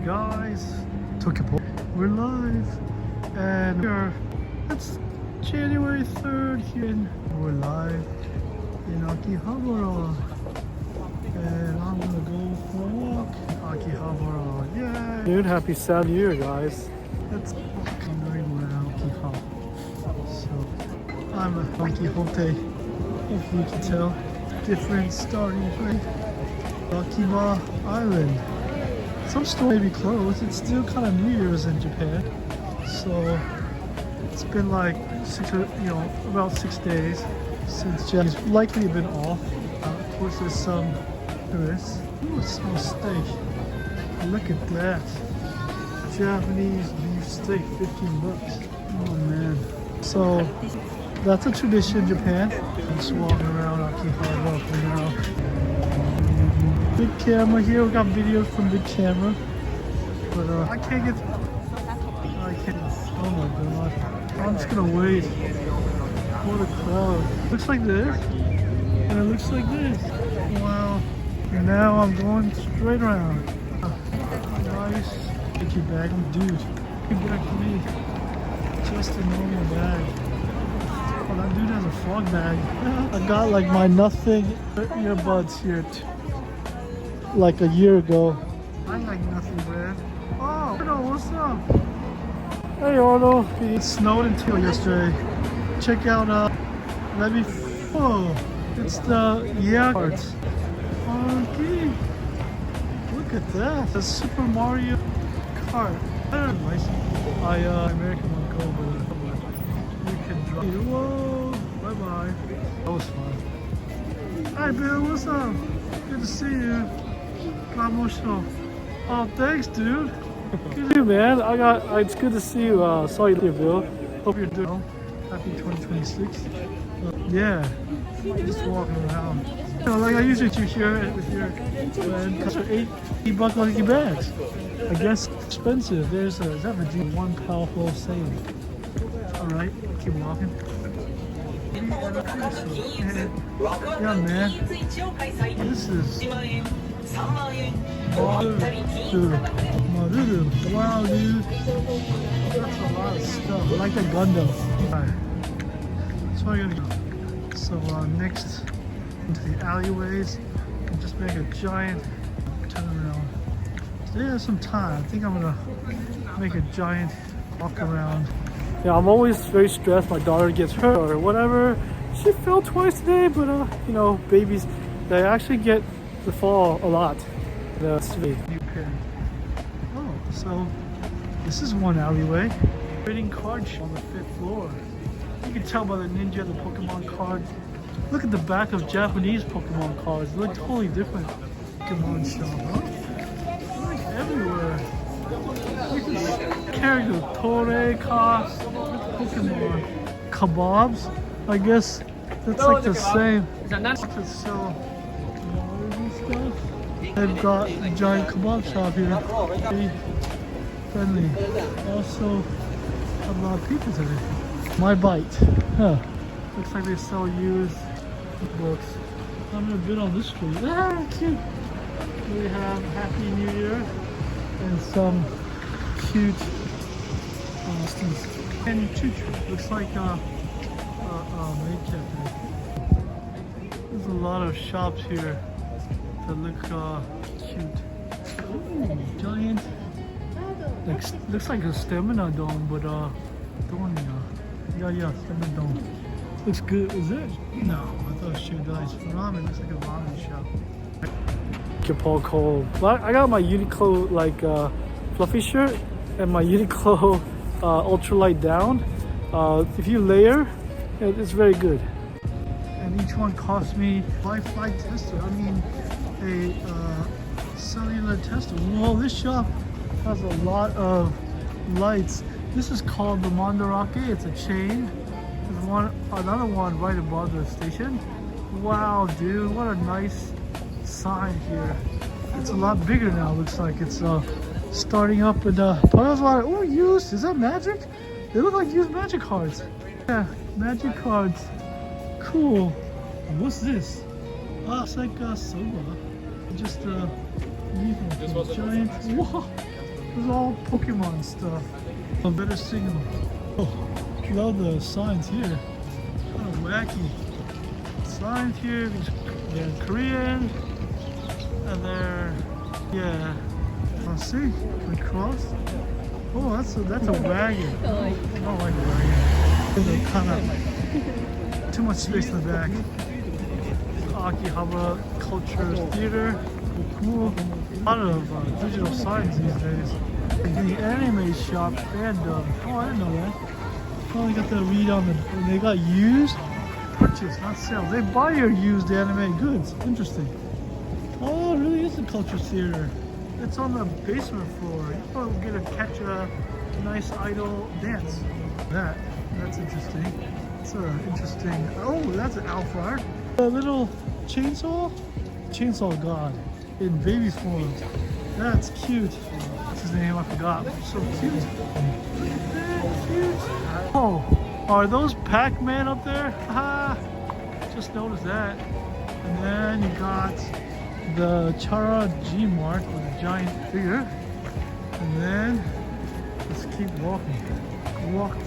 guys, we're live, and it's January 3rd here, and we're live in Akihabara, and I'm gonna go for a walk in Akihabara. Yeah, dude, happy Sad New Year, guys. It's walking around Akihabara. So I'm a Don Quixote, if you can tell. Different starting point. Akihabara Island. Some stores may be closed. It's still kind of New Year's in Japan, so it's been like about 6 days since Japan's likely been off. Of course, there's some tourists. Ooh, it smells steak. Look at that. Japanese beef steak, 15 bucks. Oh man. So that's a tradition in Japan. I'm just walking around Akihabara for now. Big camera here. We got videos from big camera, but I can't get. I can't. Oh my god! I'm just gonna wait for the crowd. Looks like this, and it looks like this. Wow! And now I'm going straight around. Nice. Get your bag, dude. Get back to me. Just a normal bag. Oh, that dude has a frog bag. I got like my nothing earbuds here. Like a year ago. I like nothing, man. Oh, what's up? Hey, Arno. It snowed until yesterday. Check out, let me. Oh, it's the cards. Okay. Look at that. The Super Mario Kart. I don't know. American one go, but you can drive. Whoa. Bye bye. That was fun. Hi, Bill. What's up? Good to see you. Promotional. Oh, thanks, dude. Good to see you, man. It's good to see you. Saw you here, Bill. Hope you're doing well. Happy 2026. Yeah, just walking around. Like I usually do here with your friend. Cost $8 lucky bags. I guess expensive. There's a one powerful saying. All right, keep walking. Yeah, man. This is. Wow, dude. Wow, dude. That's a lot of stuff. I like the Gundam. Alright. So I gotta go. So next into the alleyways and just make a giant turn around. Today I have some time. I think I'm gonna make a giant walk around. Yeah, I'm always very stressed. My daughter gets hurt or whatever. She fell twice today, but babies, they actually get to fall a lot. New parent. Oh, so this is one alleyway. Trading card shop on the 5th floor. You can tell by the ninja, the Pokemon cards. Look at the back of Japanese Pokemon cards. They look totally different. Pokemon shop, huh? Like everywhere. You can carry the Tore Cos, Pokemon kebabs. I guess that's like the same. To sell stuff. They've got a giant kebab shop here. Very friendly. Also, a lot of people today. My Bite. Huh. Looks like they sell used books. I'm gonna bid on this street. Ah, cute. We have Happy New Year and some cute things. And choo-choo. Looks like a maid cafe. There's a lot of shops here that look cute. Ooh, giant. Looks like a stamina dome, but yeah, stamina dome. Looks good. Is it? No, I thought it was Shudai's ramen. Looks like a ramen shop. Paul Cole. I got my Uniqlo fluffy shirt and my Uniqlo ultralight down. If you layer, it's very good. And each one cost me Wi-Fi tester. I mean, a cellular tester. Well, this shop has a lot of lights. This is called the Mandarake. It's a chain. There's another one right above the station. Wow, dude, what a nice sign here. It's a lot bigger now. Looks like it's starting up with oh, used. Is that magic? They look like used magic cards. Yeah, magic cards. Cool. What's this? Oh, it's like soba. Just giant. Whoa. This is all Pokemon stuff. A better signal. Oh, love the signs here. Kind of wacky. Signs here, they're Korean, and they're, yeah. Let's see, we cross. Oh, that's a wagon. I don't like a wagon. There's kind of too much space in the back. Akihabara Culture Theater. Cool. A lot of digital signs these days. Like the anime shop fandom. Oh, I didn't know that. Oh, I got the read on the. They got used. Purchase, not sale. They buy your used anime goods. Interesting. Oh, it really is a culture theater. It's on the basement floor. You probably get to catch a nice idol dance. That's interesting. It's interesting. Oh, that's an Alphard. A little chainsaw? Chainsaw God in baby form. That's cute. What's his name? I forgot. So cute. Cute. Oh, are those Pac-Man up there? Ah, just noticed that. And then you got the Chara G mark with a giant figure. And then let's keep walking. Walk.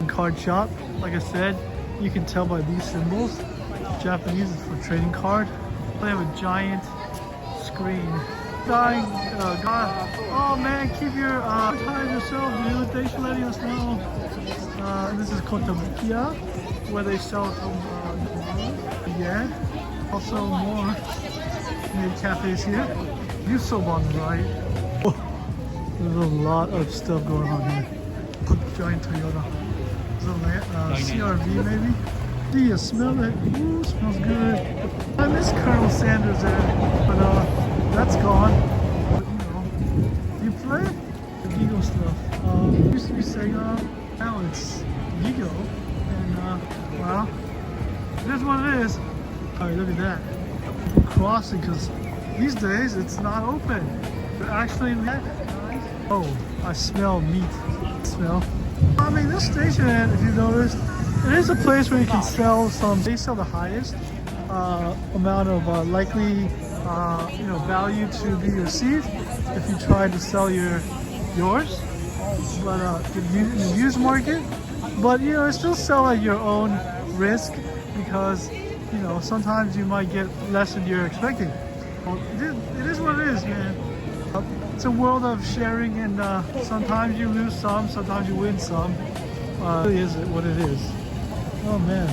Card shop. Like I said, you can tell by these symbols. Japanese is for trading card. They have a giant screen. God. Oh man, keep your time yourself, dude. Thanks for letting us know. This is Kotobukiya, where they sell some yeah. Also more made cafes here. Yusoba on the right. Oh, there's a lot of stuff going on here. Giant Toyota. Is it CRV maybe? Do you smell it? Ooh, smells good. I miss Colonel Sanders there, but that's gone. But you play the Gigo stuff. It used to be Sega, now it's Gigo, and well, it is what it is. Alright, look at that. I'm crossing because these days it's not open. They're actually nice. Oh, I smell meat. Smell. I mean, this station, if you noticed, it is a place where you can sell some. They sell the highest amount of likely, value to be your seat if you try to sell yours. But the used market, but it's still sell at your own risk because sometimes you might get less than you're expecting. Well, it is what it is, man. It's a world of sharing, and sometimes you lose some, sometimes you win some. It really is what it is. Oh man,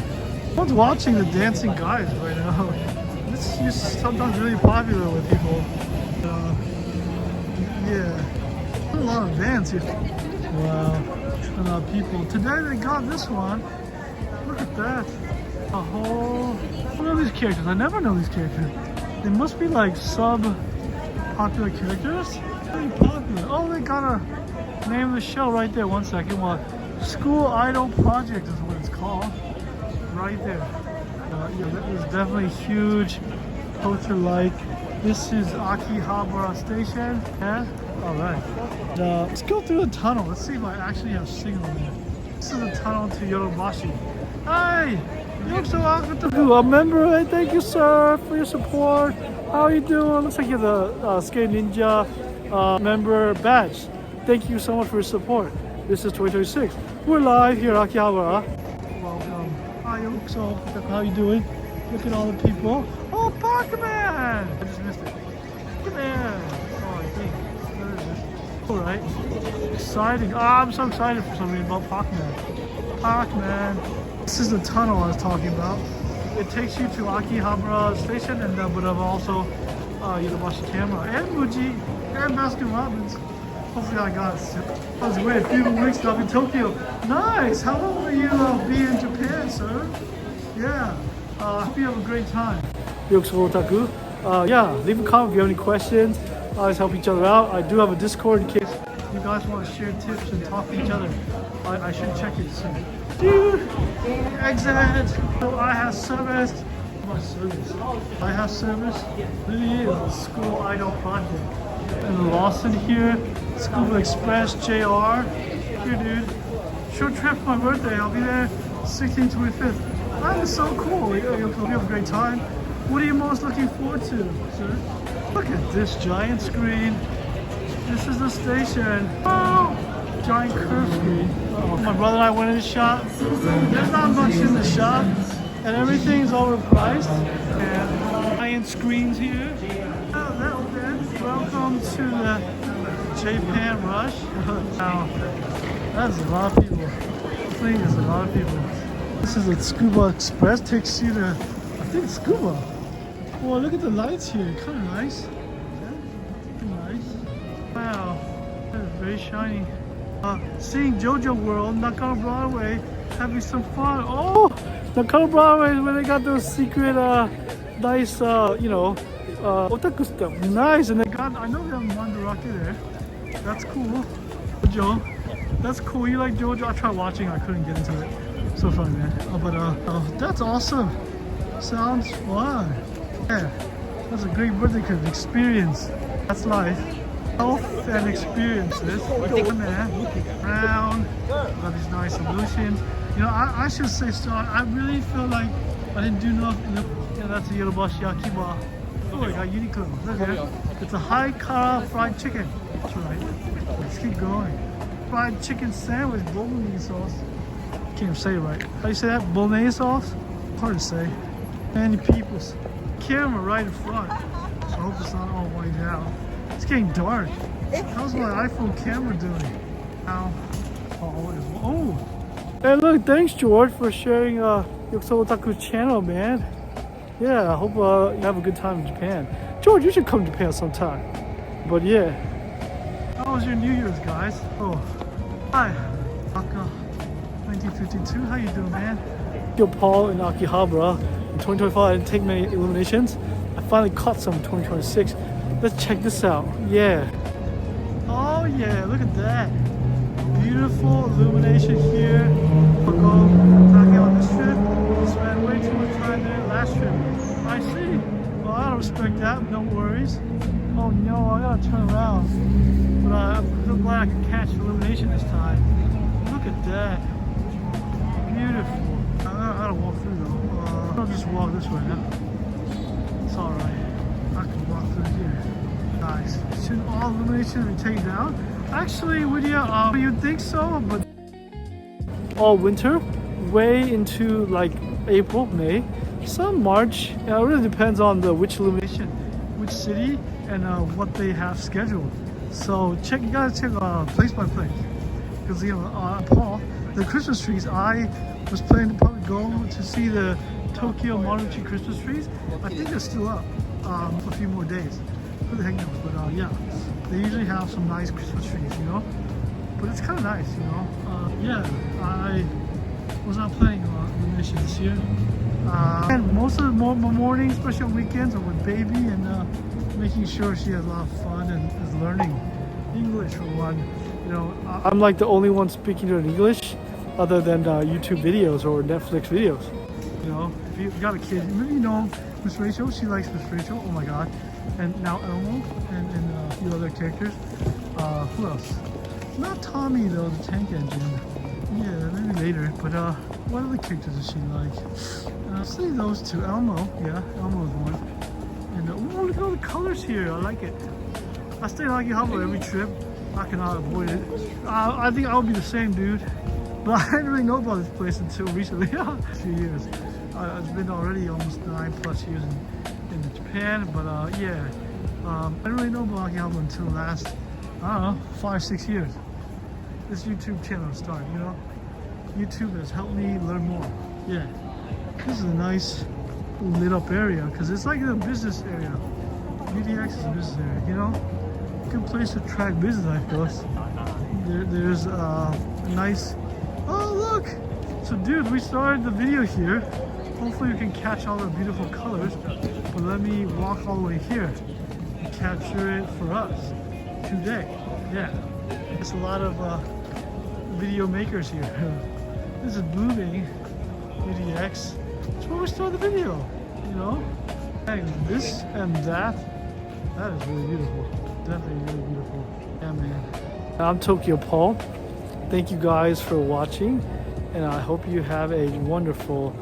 everyone's watching the dancing guys right now. This is sometimes really popular with people. Yeah, a lot of dance here. Wow, a lot of people. Today they got this one. Look at that. A whole. I don't know these characters. I never know these characters. They must be like sub-popular characters. Very popular. Oh, they got a name of the show right there. 1 second. Well, School Idol Project is what it's called. Right there. Yeah, that is definitely huge. Poster-like. This is Akihabara Station. Yeah. All right. Let's go through the tunnel. Let's see if I actually have signal there. This is the tunnel to Yodobashi. Hey, you look so awesome. A member. Hey, thank you, sir, for your support. How are you doing? Looks like you're the Skate Ninja member badge. Thank you so much for your support. This is 2026. We're live here at Akihabara. Welcome. Hi, you look so. How you doing? Look at all the people. Oh, Pac-Man! I just missed it. Pac-Man. Oh, I think. Where is it? All right. Exciting. Oh, I'm so excited for something about Pac-Man. Pac-Man. This is the tunnel I was talking about. It takes you to Akihabara Station, and but also Yodobashi Camera and Muji and Baskin Robbins. Hopefully I got it. I was away a few weeks now in Tokyo. Nice! How long will you be in Japan, sir? Yeah. I hope you have a great time. Yokuso Otaku. Yeah, leave a comment if you have any questions. Always help each other out. I do have a Discord in case you guys want to share tips and talk to each other. I should check it soon. Dude! Exit! So I have service. My service. I have service. Really is a School Idol Project. And Lawson here. Scuba Express JR. Here, dude. Short trip for my birthday. I'll be there 16th, 25th. That is so cool. You'll have a great time. What are you most looking forward to, sir? Look at this giant screen. This is the station. Oh, giant curve screen. My brother and I went in the shop. There's not much in the shop, and everything's overpriced. And high-end screens here. Oh, that open. Welcome to the Japan Rush. Wow, that's a lot of people. I think there's a lot of people. This is a Scuba Express. Takes you to, I think, Scuba. Well, look at the lights here. Kind of nice. Wow, that is very shiny. Seeing JoJo World, Nakano Broadway, having some fun. Oh, Nakano Broadway is where they got those secret, nice, otaku stuff. Nice, and they got, I know they have Mandarake there. That's cool. JoJo, that's cool. You like JoJo? I tried watching, I couldn't get into it. So fun, man. That's awesome. Sounds fun. Yeah, that's a great birthday cake experience. That's life. Health and experiences. Around, got these nice illusions. You know, I should say, Star, I really feel like I didn't do enough. Yeah, that's a Yorubashi Akihabara. Oh, I got Uniqlo. Look here. It's a high kara fried chicken. That's right. Let's keep going. Fried chicken sandwich, bolognese sauce. Can't even say it right. How do you say that? Bolognese sauce? Hard to say. Many people's camera right in front. So I hope it's not all white out. It's getting dark. How's my iPhone camera doing? Now, oh! Hey, look! Thanks, George, for sharing Yokuso Otaku's channel, man. Yeah, I hope you have a good time in Japan. George, you should come to Japan sometime. But yeah, how was your New Year's, guys? Oh, hi, Aka 1952. How you doing, man? Yo, Paul in Akihabara. In 2025, I didn't take many illuminations. I finally caught some in 2026. Let's check this out. Yeah. Oh yeah, look at that. Beautiful illumination here. We'll go talking on this trip. Spent way too much time there last trip. I see. Well, I don't respect that. No worries. Oh no, I gotta turn around. But I'm so glad I could catch illumination this time. Look at that. Beautiful. I gotta walk through though. I'll just walk this way now. It's alright. I can walk through here. Nice. Should all illuminations be taken down? Actually, would you'd think so, but all winter, way into like April, May, some March. It really depends on which illumination, which city, and what they have scheduled. So you gotta check place by place. Because Paul, the Christmas trees, I was planning to probably go to see the Tokyo Maruchi Christmas trees. I think they're still up for a few more days. For the heck knows, but yeah, they usually have some nice Christmas trees, you know. But it's kind of nice, you know. Yeah, I was not planning on illumination this year. And most of the mornings, especially on weekends, are with baby and making sure she has a lot of fun and is learning English for one. You know, I'm like the only one speaking to her in English, other than YouTube videos or Netflix videos. You know, if you got a kid, maybe you know Miss Rachel. She likes Miss Rachel. Oh my God! And now Elmo and a few other characters. Who else? Not Tommy though, the tank engine. Yeah, maybe later. But what other characters does she like? I'll say those two. Elmo. Yeah, Elmo is one. And oh, look at all the colors here. I like it. I stay in Akihabara every trip. I cannot avoid it. I think I'll be the same dude. But I didn't really know about this place until recently. A few years. It's been already almost 9+ years in Japan. But yeah, I didn't really know about Akihabara until last, I don't know, 5-6 years. This YouTube channel started, you know. YouTube has helped me learn more. Yeah, this is a nice lit up area because it's like a business area. UDX is a business area, you know. Good place to attract business, I guess. There's a nice. Oh look! So dude, we started the video here. Hopefully you can catch all the beautiful colors. But let me walk all the way here and capture it for us today. Yeah, there's a lot of video makers here. This is booming UDX. That's where we started the video. You know, and this and that. That is really beautiful. Definitely really beautiful. Yeah, man. I'm Tokyo Paul. Thank you guys for watching, and I hope you have a wonderful